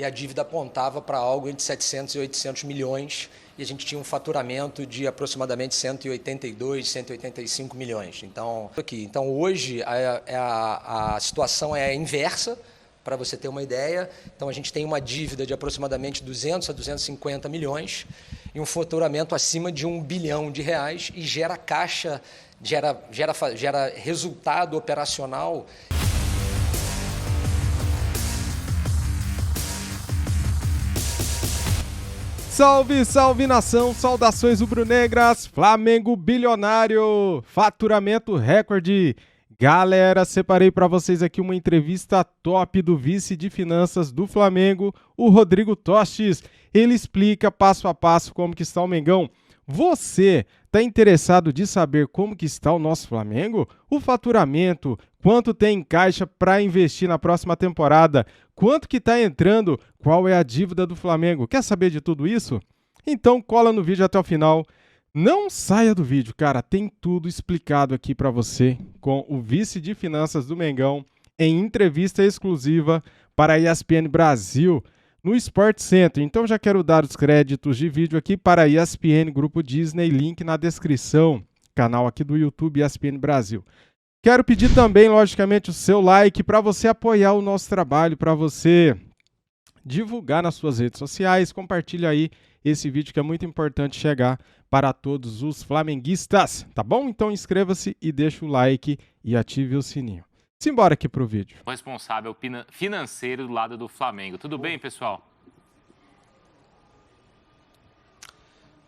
e a dívida apontava para algo entre 700 e 800 milhões, e a gente tinha um faturamento de aproximadamente 182, 185 milhões. Então, hoje a situação é inversa, para você ter uma ideia. Então, a gente tem uma dívida de aproximadamente 200 a 250 milhões e um faturamento acima de R$1 bilhão e gera caixa, gera resultado operacional. Salve, salve nação, saudações rubro-negras, Flamengo bilionário, faturamento recorde. Galera, separei para vocês aqui uma entrevista top do vice de finanças do Flamengo, o Rodrigo Tostes. Ele explica passo a passo como que está o Mengão. Você está interessado de saber como que está o nosso Flamengo? O faturamento, quanto tem em caixa para investir na próxima temporada? Quanto que está entrando? Qual é a dívida do Flamengo? Quer saber de tudo isso? Então cola no vídeo até o final. Não saia do vídeo, cara, tem tudo explicado aqui para você com o vice de finanças do Mengão em entrevista exclusiva para a ESPN Brasil no Sport Center. Então já quero dar os créditos de vídeo aqui para a ESPN Grupo Disney, link na descrição, canal aqui do YouTube ESPN Brasil. Quero pedir também, logicamente, o seu like para você apoiar o nosso trabalho, para você divulgar nas suas redes sociais, compartilha aí esse vídeo que é muito importante chegar para todos os flamenguistas, tá bom? Então inscreva-se e deixa o like e ative o sininho. Simbora aqui pro vídeo. O responsável financeiro do lado do Flamengo. Tudo bem, pessoal?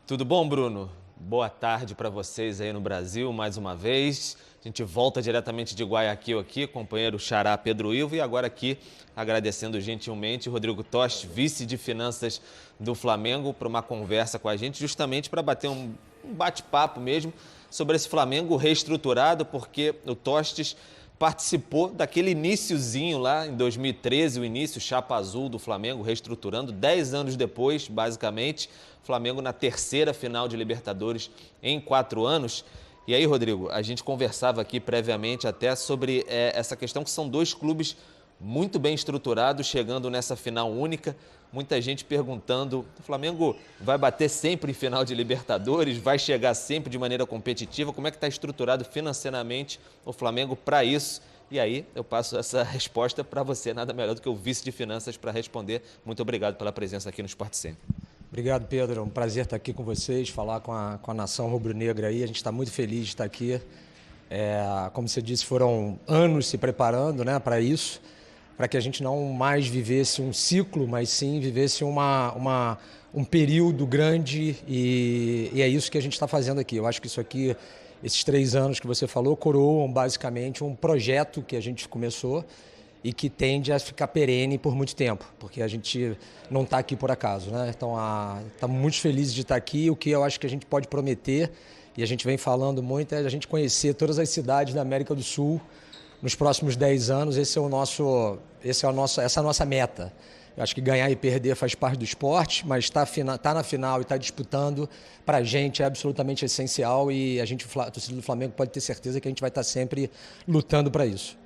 Tudo bom, Bruno? Boa tarde para vocês aí no Brasil, mais uma vez. A gente volta diretamente de Guayaquil aqui, companheiro Xará Pedro Ilvo, e agora aqui agradecendo gentilmente o Rodrigo Tostes, vice de finanças do Flamengo, para uma conversa com a gente, justamente para bater um bate-papo mesmo sobre esse Flamengo reestruturado, porque o Tostes participou daquele iniciozinho lá em 2013, o início chapa azul do Flamengo, reestruturando, 10 anos depois, basicamente, Flamengo na terceira final de Libertadores em 4 anos. E aí, Rodrigo, a gente conversava aqui previamente até sobre essa questão que são 2 clubes muito bem estruturados, chegando nessa final única. Muita gente perguntando, o Flamengo vai bater sempre em final de Libertadores, vai chegar sempre de maneira competitiva? Como é que está estruturado financeiramente o Flamengo para isso? E aí eu passo essa resposta para você, nada melhor do que o vice de finanças para responder. Muito obrigado pela presença aqui no Sport Center. Obrigado, Pedro. É um prazer estar aqui com vocês, falar com a nação rubro-negra aí. A gente está muito feliz de estar aqui. Como você disse, foram anos se preparando, né, para isso, para que a gente não mais vivesse um ciclo, mas sim vivesse um período grande e é isso que a gente está fazendo aqui. Eu acho que isso aqui, esses 3 anos que você falou, coroam basicamente um projeto que a gente começou e que tende a ficar perene por muito tempo, porque a gente não está aqui por acaso, né? Então, estamos muito felizes de estar aqui. O que eu acho que a gente pode prometer, e a gente vem falando muito, é a gente conhecer todas as cidades da América do Sul nos próximos 10 anos. Essa é a nossa meta. Eu acho que ganhar e perder faz parte do esporte, mas tá na final e está disputando, para a gente é absolutamente essencial, e a torcida do Flamengo pode ter certeza que a gente vai estar sempre lutando para isso.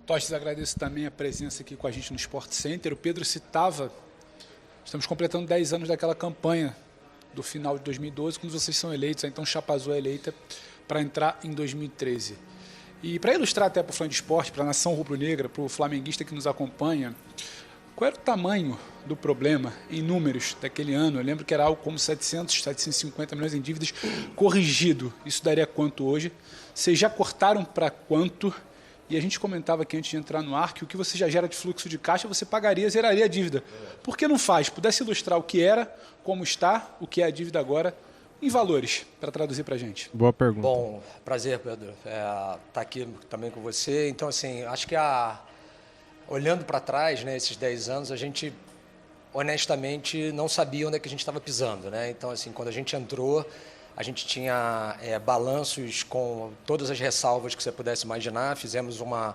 Tostes, agradeço também a presença aqui com a gente no Sport Center. O Pedro citava, estamos completando 10 anos daquela campanha do final de 2012, quando vocês são eleitos, então Chapa Azul é eleita para entrar em 2013. E para ilustrar até para o fã de esporte, para a nação rubro-negra, para o flamenguista que nos acompanha, qual era o tamanho do problema em números daquele ano? Eu lembro que era algo como 750 milhões em dívidas corrigido. Isso daria quanto hoje? Vocês já cortaram para quanto? E a gente comentava aqui antes de entrar no ar que o que você já gera de fluxo de caixa, você pagaria, zeraria a dívida. Por que não faz? Pudesse ilustrar o que era, como está, o que é a dívida agora, em valores, para traduzir para a gente. Boa pergunta. Bom, prazer, Pedro, estar aqui também com você. Então, assim, acho que olhando para trás, né, esses 10 anos, a gente, honestamente, não sabia onde é que a gente estava pisando, né? Então, assim, quando a gente entrou, a gente tinha balanços com todas as ressalvas que você pudesse imaginar. Fizemos uma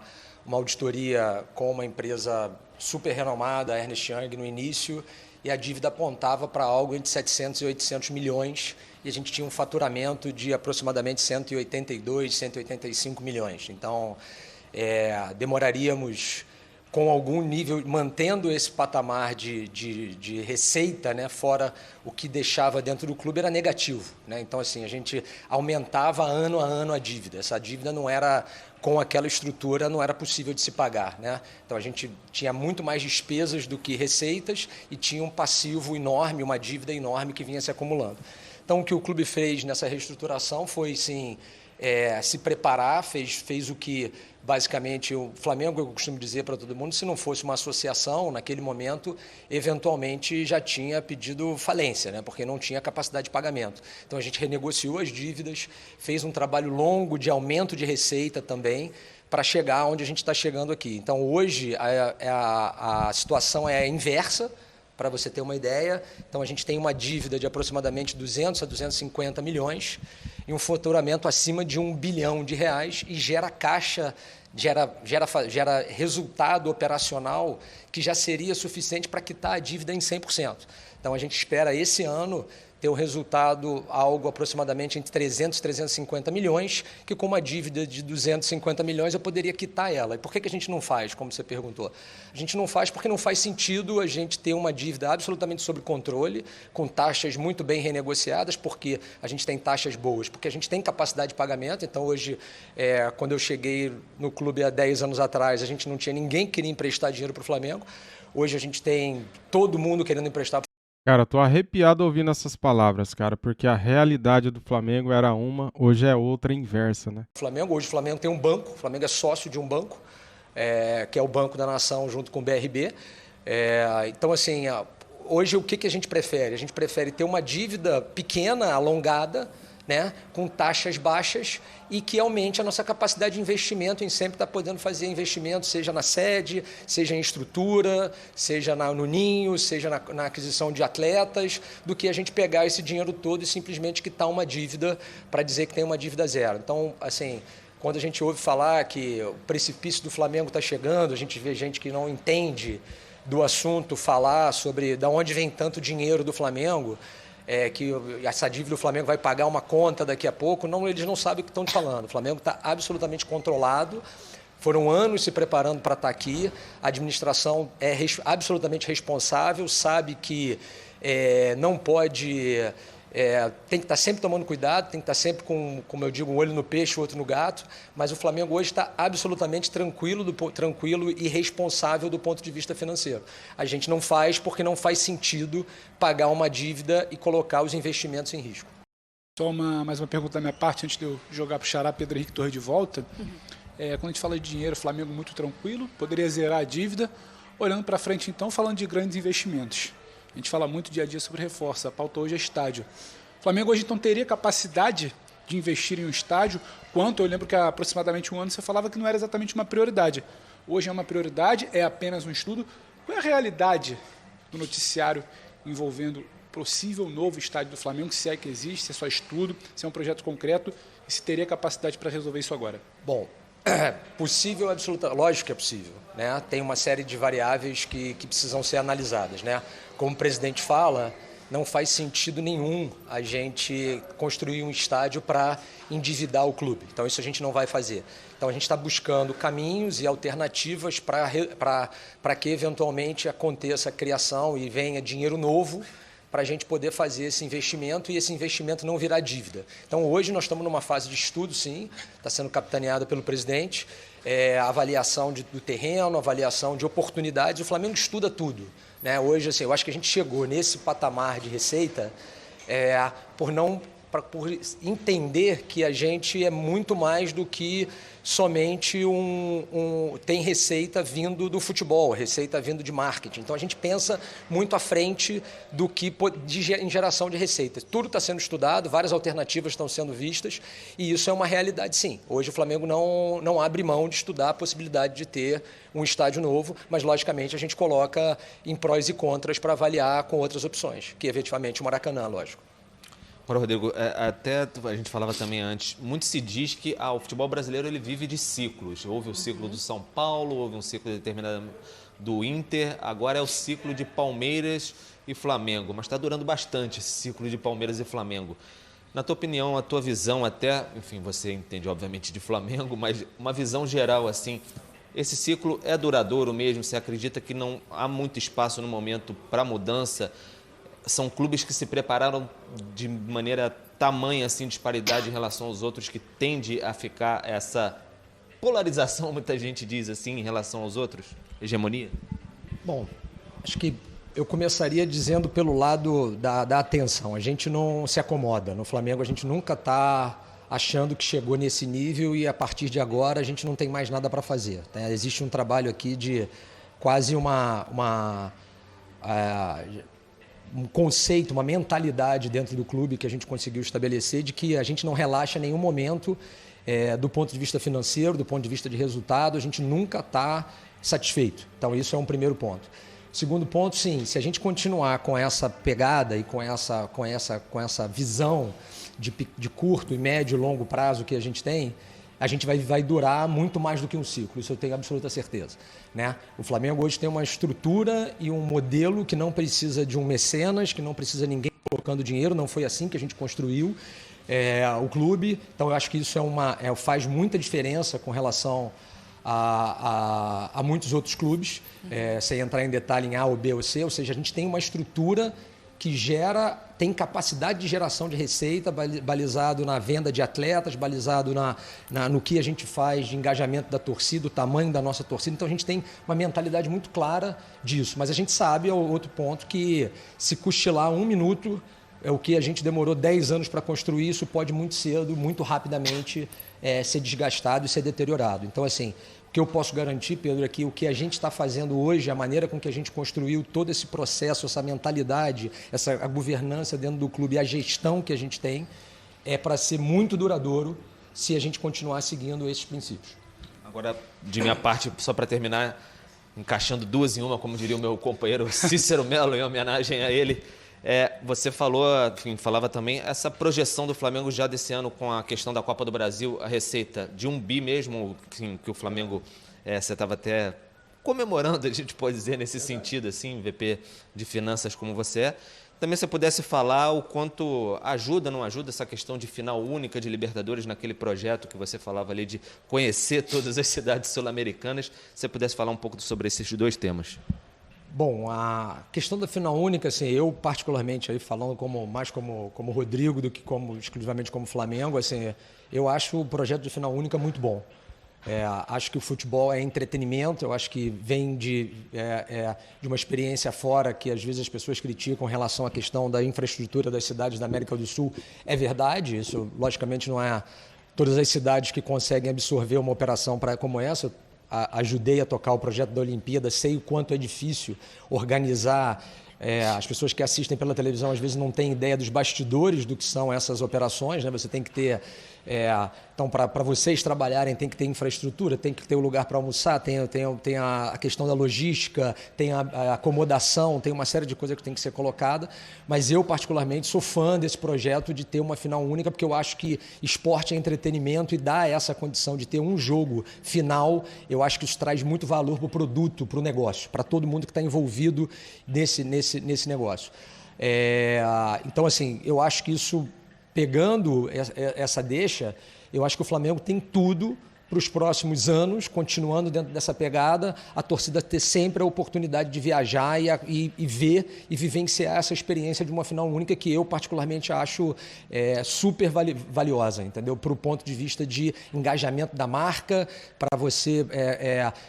auditoria com uma empresa super renomada, a Ernst Young, no início, e a dívida apontava para algo entre 700 e 800 milhões, e a gente tinha um faturamento de aproximadamente 182, 185 milhões. Então, demoraríamos com algum nível, mantendo esse patamar de receita, né, fora o que deixava dentro do clube, era negativo, né? Então, assim, a gente aumentava ano a ano a dívida. Essa dívida não era, com aquela estrutura, não era possível de se pagar, né? Então, a gente tinha muito mais despesas do que receitas e tinha um passivo enorme, uma dívida enorme que vinha se acumulando. Então, o que o clube fez nessa reestruturação foi, sim, se preparar, fez o que, basicamente, o Flamengo, eu costumo dizer para todo mundo, se não fosse uma associação, naquele momento, eventualmente já tinha pedido falência, né? Porque não tinha capacidade de pagamento. Então, a gente renegociou as dívidas, fez um trabalho longo de aumento de receita também, para chegar onde a gente está chegando aqui. Então, hoje, a situação é a inversa, para você ter uma ideia. Então, a gente tem uma dívida de aproximadamente 200 a 250 milhões e um faturamento acima de R$1 bilhão e gera caixa, gera resultado operacional que já seria suficiente para quitar a dívida em 100%. Então, a gente espera esse ano ter um resultado algo aproximadamente entre 300 e 350 milhões, que com uma dívida de 250 milhões eu poderia quitar ela. E por que a gente não faz, como você perguntou? A gente não faz porque não faz sentido a gente ter uma dívida absolutamente sob controle, com taxas muito bem renegociadas, porque a gente tem taxas boas, porque a gente tem capacidade de pagamento. Então, hoje, quando eu cheguei no clube há 10 anos atrás, a gente não tinha ninguém que queria emprestar dinheiro para o Flamengo. Hoje a gente tem todo mundo querendo emprestar. Cara, tô arrepiado ouvindo essas palavras, cara, porque a realidade do Flamengo era uma, hoje é outra inversa, né? Hoje o Flamengo tem um banco, o Flamengo é sócio de um banco, que é o Banco da Nação junto com o BRB. Então, assim, hoje o que a gente prefere? A gente prefere ter uma dívida pequena, alongada, né, com taxas baixas e que aumente a nossa capacidade de investimento em sempre estar podendo fazer investimento, seja na sede, seja em estrutura, seja no ninho, seja na aquisição de atletas, do que a gente pegar esse dinheiro todo e simplesmente quitar uma dívida para dizer que tem uma dívida zero. Então, assim, quando a gente ouve falar que o precipício do Flamengo está chegando, a gente vê gente que não entende do assunto falar sobre de onde vem tanto dinheiro do Flamengo, que essa dívida do Flamengo vai pagar uma conta daqui a pouco. Não, eles não sabem o que estão te falando. O Flamengo está absolutamente controlado. Foram anos se preparando para estar aqui. A administração é absolutamente responsável, sabe que não pode... tem que estar sempre tomando cuidado, tem que estar sempre com, como eu digo, um olho no peixe, o outro no gato, mas o Flamengo hoje está absolutamente tranquilo e responsável do ponto de vista financeiro. A gente não faz porque não faz sentido pagar uma dívida e colocar os investimentos em risco. Só mais uma pergunta da minha parte, antes de eu jogar para o Xará Pedro Henrique Torres de volta. Quando a gente fala de dinheiro, o Flamengo muito tranquilo, poderia zerar a dívida. Olhando para frente, então, falando de grandes investimentos. A gente fala muito dia a dia sobre reforço, a pauta hoje é estádio. O Flamengo hoje então teria capacidade de investir em um estádio, quanto eu lembro que há aproximadamente um ano você falava que não era exatamente uma prioridade. Hoje é uma prioridade, é apenas um estudo. Qual é a realidade do noticiário envolvendo possível novo estádio do Flamengo, se é que existe, se é só estudo, se é um projeto concreto e se teria capacidade para resolver isso agora? Bom, possível, lógico que é possível, né? Tem uma série de variáveis que precisam ser analisadas, né? Como o presidente fala, não faz sentido nenhum a gente construir um estádio para endividar o clube. Então, isso a gente não vai fazer. Então, a gente está buscando caminhos e alternativas para que, eventualmente, aconteça a criação e venha dinheiro novo para a gente poder fazer esse investimento e esse investimento não virar dívida. Então, hoje nós estamos numa fase de estudo, sim, está sendo capitaneado pelo presidente, avaliação do terreno, avaliação de oportunidades. O Flamengo estuda tudo, né? Hoje, assim, eu acho que a gente chegou nesse patamar de receita por entender que a gente é muito mais do que somente tem receita vindo do futebol, receita vindo de marketing. Então, a gente pensa muito à frente do que em geração de receitas. Tudo está sendo estudado, várias alternativas estão sendo vistas e isso é uma realidade, sim. Hoje o Flamengo não abre mão de estudar a possibilidade de ter um estádio novo, mas, logicamente, a gente coloca em prós e contras para avaliar com outras opções, que efetivamente o Maracanã, lógico. Agora, Rodrigo, até a gente falava também antes, muito se diz que o futebol brasileiro ele vive de ciclos. Houve o ciclo do São Paulo, houve um ciclo determinado do Inter, agora é o ciclo de Palmeiras e Flamengo. Mas está durando bastante esse ciclo de Palmeiras e Flamengo. Na tua opinião, a tua visão até, enfim, você entende obviamente de Flamengo, mas uma visão geral assim, Esse ciclo é duradouro mesmo? Você acredita que não há muito espaço no momento para mudança? São clubes que se prepararam de maneira tamanha, assim, disparidade em relação aos outros, que tende a ficar essa polarização, muita gente diz assim, em relação aos outros? Hegemonia? Bom, acho que eu começaria dizendo pelo lado da atenção. A gente não se acomoda. No Flamengo, a gente nunca está achando que chegou nesse nível e a partir de agora a gente não tem mais nada para fazer. Tá? Existe um trabalho aqui de quase um conceito, uma mentalidade dentro do clube que a gente conseguiu estabelecer de que a gente não relaxa em nenhum momento do ponto de vista financeiro, do ponto de vista de resultado, a gente nunca está satisfeito. Então isso é um primeiro ponto. Segundo ponto, sim, se a gente continuar com essa pegada e com essa visão de curto e médio e longo prazo que a gente tem, a gente vai durar muito mais do que um ciclo, isso eu tenho absoluta certeza. Né? O Flamengo hoje tem uma estrutura e um modelo que não precisa de um mecenas, que não precisa de ninguém colocando dinheiro, não foi assim que a gente construiu o clube, então eu acho que isso faz muita diferença com relação a muitos outros clubes, sem entrar em detalhe em A ou B ou C, ou seja, a gente tem uma estrutura que tem capacidade de geração de receita, balizado na venda de atletas, balizado no que a gente faz de engajamento da torcida, o tamanho da nossa torcida. Então a gente tem uma mentalidade muito clara disso. Mas a gente sabe, outro ponto, que se cochilar 1 minuto, é o que a gente demorou 10 anos para construir, isso pode muito cedo, muito rapidamente ser desgastado e ser deteriorado. Então, assim, o que eu posso garantir, Pedro, é que o que a gente está fazendo hoje, a maneira com que a gente construiu todo esse processo, essa mentalidade, a governança dentro do clube, a gestão que a gente tem, é para ser muito duradouro se a gente continuar seguindo esses princípios. Agora, de minha parte, só para terminar, encaixando duas em uma, como diria o meu companheiro Cícero Melo, em homenagem a ele, você falava também essa projeção do Flamengo já desse ano com a questão da Copa do Brasil, a receita de 1 bi mesmo, que o Flamengo, você estava até comemorando, a gente pode dizer nesse sentido, assim, VP de Finanças como você é. Também você pudesse falar o quanto ajuda, não ajuda essa questão de final única de Libertadores naquele projeto que você falava ali de conhecer todas as cidades sul-americanas. Se você pudesse falar um pouco sobre esses dois temas. Bom, a questão da final única, assim, eu particularmente, aí falando mais como Rodrigo do que exclusivamente como Flamengo, assim, eu acho o projeto de final única muito bom. Acho que o futebol é entretenimento, eu acho que vem de uma experiência fora que às vezes as pessoas criticam em relação à questão da infraestrutura das cidades da América do Sul. É verdade, isso logicamente não é todas as cidades que conseguem absorver uma operação como essa. Ajudei a tocar o projeto da Olimpíada, sei o quanto é difícil organizar. As pessoas que assistem pela televisão às vezes não têm ideia dos bastidores do que são essas operações, né? Você tem que ter... Então, para vocês trabalharem, tem que ter infraestrutura, tem que ter o lugar para almoçar, tem a questão da logística, tem a acomodação, tem uma série de coisas que tem que ser colocada, mas eu, particularmente, sou fã desse projeto de ter uma final única, porque eu acho que esporte é entretenimento e dá essa condição de ter um jogo final, eu acho que isso traz muito valor para o produto, para o negócio, para todo mundo que está envolvido nesse negócio. Então, assim, eu acho que isso... Pegando essa deixa, eu acho que o Flamengo tem tudo para os próximos anos, continuando dentro dessa pegada, a torcida ter sempre a oportunidade de viajar e ver e vivenciar essa experiência de uma final única que eu particularmente acho super valiosa, entendeu? Para o ponto de vista de engajamento da marca, para você...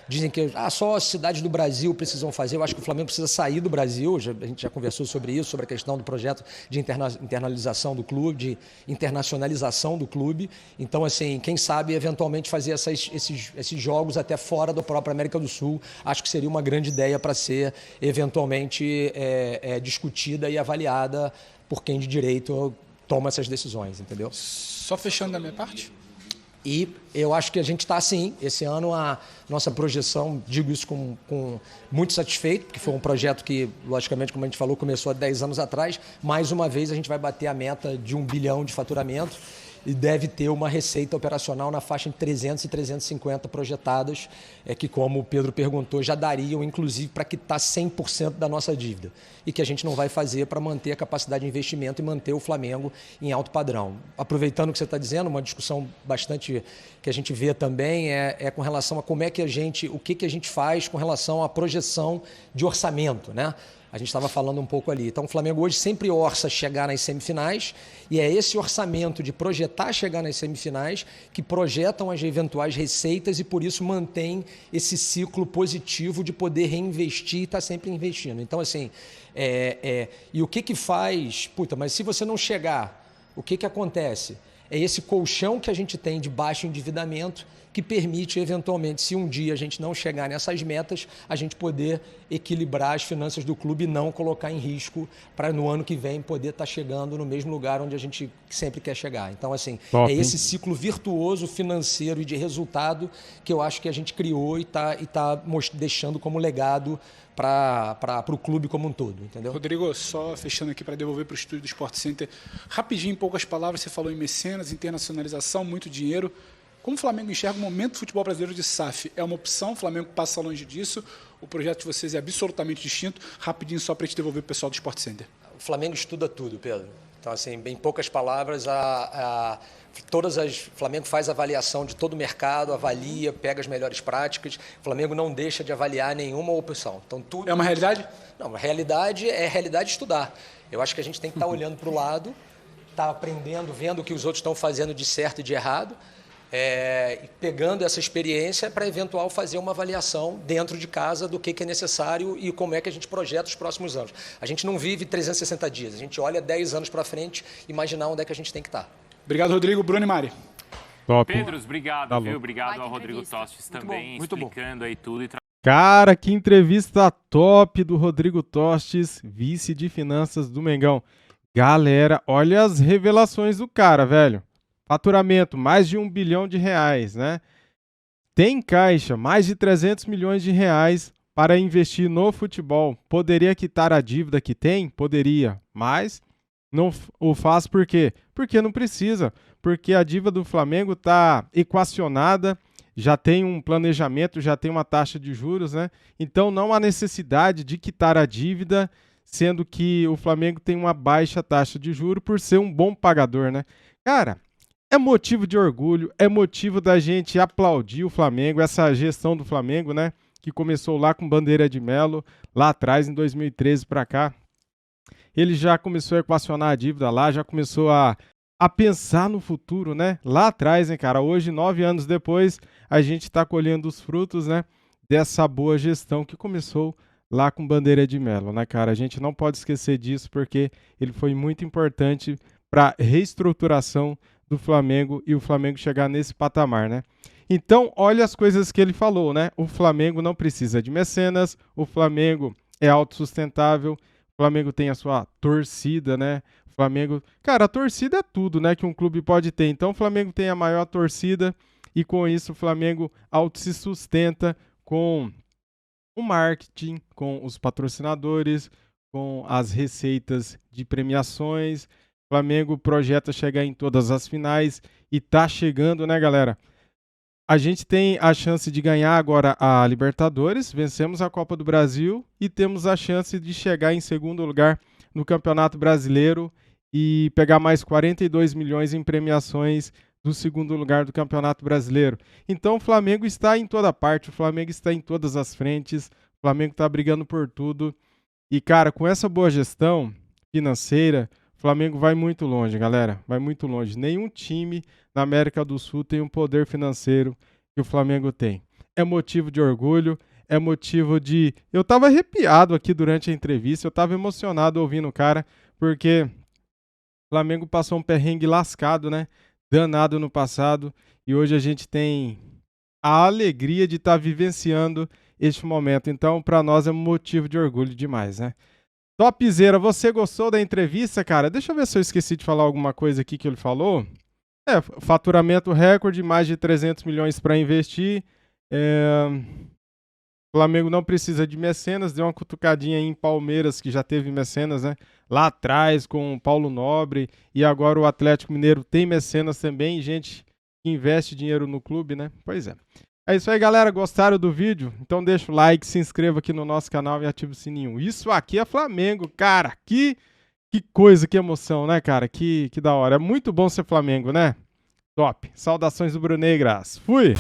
dizem que só as cidades do Brasil precisam fazer, eu acho que o Flamengo precisa sair do Brasil, a gente já conversou sobre isso, sobre a questão do projeto de internalização do clube, de internacionalização do clube, então assim, quem sabe eventualmente fazer esses jogos até fora da própria América do Sul, acho que seria uma grande ideia para ser eventualmente discutida e avaliada por quem de direito toma essas decisões, entendeu? Só fechando da minha parte? E eu acho que a gente está assim, esse ano a nossa projeção, digo isso com muito satisfeito, porque foi um projeto que, logicamente, como a gente falou, começou há 10 anos atrás, mais uma vez a gente vai bater a meta de 1 bilhão de faturamento. e deve ter uma receita operacional na faixa de 300 e 350 projetadas, que, como o Pedro perguntou, já dariam, inclusive, para quitar 100% da nossa dívida. E que a gente não vai fazer para manter a capacidade de investimento e manter o Flamengo em alto padrão. Aproveitando o que você está dizendo, uma discussão bastante que a gente vê também é com relação a como é que o que a gente faz com relação à projeção de orçamento, né? A gente estava falando um pouco ali. Então, o Flamengo hoje sempre orça chegar nas semifinais e é esse orçamento de projetar chegar nas semifinais que projetam as eventuais receitas e, por isso, mantém esse ciclo positivo de poder reinvestir e estar sempre investindo. Então, assim, e o que faz... mas se você não chegar, o que acontece? É esse colchão que a gente tem de baixo endividamento que permite, eventualmente, se um dia a gente não chegar nessas metas, a gente poder equilibrar as finanças do clube e não colocar em risco para no ano que vem poder estar chegando no mesmo lugar onde a gente sempre quer chegar. Então, assim, Top, é esse ciclo virtuoso financeiro e de resultado que eu acho que a gente criou e tá deixando como legado para o clube como um todo, entendeu? Rodrigo, só fechando aqui para devolver para o estúdio do Sport Center, rapidinho, em poucas palavras, você falou em mecenas, internacionalização, muito dinheiro. Como o Flamengo enxerga o momento do futebol brasileiro de SAF? É uma opção, o Flamengo passa longe disso, o projeto de vocês é absolutamente distinto. Rapidinho, só para te devolver para o pessoal do Sport Center. O Flamengo estuda tudo, Pedro. Então, assim, em poucas palavras, o Flamengo faz avaliação de todo o mercado, avalia, pega as melhores práticas. O Flamengo não deixa de avaliar nenhuma opção. Então, tudo... É uma realidade? Não, a realidade é a realidade de estudar. Eu acho que a gente tem que estar olhando para o lado, estar aprendendo, vendo o que os outros estão fazendo de certo e de errado, pegando essa experiência para eventual fazer uma avaliação dentro de casa do que é necessário e como é que a gente projeta os próximos anos. A gente não vive 360 dias, a gente olha 10 anos para frente, imaginar onde é que a gente tem que estar. Obrigado, Rodrigo. Bruno e Mari. Top. Pedros, obrigado, viu? Obrigado ao Rodrigo entrevista. Tostes também, explicando aí tudo e Cara, que entrevista top do Rodrigo Tostes, vice de finanças do Mengão. Galera, olha as revelações do cara, velho. Faturamento, mais de R$1 bilhão, né? Tem caixa, mais de 300 milhões de reais para investir no futebol. Poderia quitar a dívida que tem? Poderia, mas não o faz por quê? Porque não precisa, porque a dívida do Flamengo está equacionada, já tem um planejamento, já tem uma taxa de juros, né? Então não há necessidade de quitar a dívida, sendo que o Flamengo tem uma baixa taxa de juros por ser um bom pagador, né? Cara, é motivo de orgulho, é motivo da gente aplaudir o Flamengo, essa gestão do Flamengo, né? Que começou lá com Bandeira de Melo, lá atrás, em 2013 para cá. Ele já começou a equacionar a dívida lá, já começou a pensar no futuro, né? Lá atrás, hein, cara? Hoje, 9 anos depois, a gente está colhendo os frutos, né? Dessa boa gestão que começou lá com Bandeira de Melo, né, cara? A gente não pode esquecer disso porque ele foi muito importante para a reestruturação do Flamengo e o Flamengo chegar nesse patamar, né? Então, olha as coisas que ele falou, né? O Flamengo não precisa de mecenas, o Flamengo é autossustentável, o Flamengo tem a sua torcida, né? O Flamengo... Cara, a torcida é tudo, né? Que um clube pode ter. Então, o Flamengo tem a maior torcida e, com isso, o Flamengo se sustenta com o marketing, com os patrocinadores, com as receitas de premiações. O Flamengo projeta chegar em todas as finais e tá chegando, né, galera? A gente tem a chance de ganhar agora a Libertadores, vencemos a Copa do Brasil e temos a chance de chegar em segundo lugar no Campeonato Brasileiro e pegar mais 42 milhões em premiações do segundo lugar do Campeonato Brasileiro. Então o Flamengo está em toda parte, o Flamengo está em todas as frentes, o Flamengo está brigando por tudo. E, cara, com essa boa gestão financeira, o Flamengo vai muito longe, galera. Vai muito longe. Nenhum time na América do Sul tem um poder financeiro que o Flamengo tem. É motivo de orgulho, é motivo de... Eu tava arrepiado aqui durante a entrevista, eu tava emocionado ouvindo o cara, porque o Flamengo passou um perrengue lascado, né? Danado no passado, e hoje a gente tem a alegria de estar vivenciando este momento. Então, para nós é um motivo de orgulho demais, né? Topzera, você gostou da entrevista, cara? Deixa eu ver se eu esqueci de falar alguma coisa aqui que ele falou. Faturamento recorde, mais de 300 milhões para investir. Flamengo não precisa de mecenas, deu uma cutucadinha aí em Palmeiras, que já teve mecenas, né? Lá atrás com o Paulo Nobre, e agora o Atlético Mineiro tem mecenas também, gente que investe dinheiro no clube, né? Pois é. É isso aí, galera. Gostaram do vídeo? Então deixa o like, se inscreva aqui no nosso canal e ativa o sininho. Isso aqui é Flamengo, cara. Que coisa, que emoção, né, cara? Que da hora. É muito bom ser Flamengo, né? Top. Saudações rubro-negras. Fui!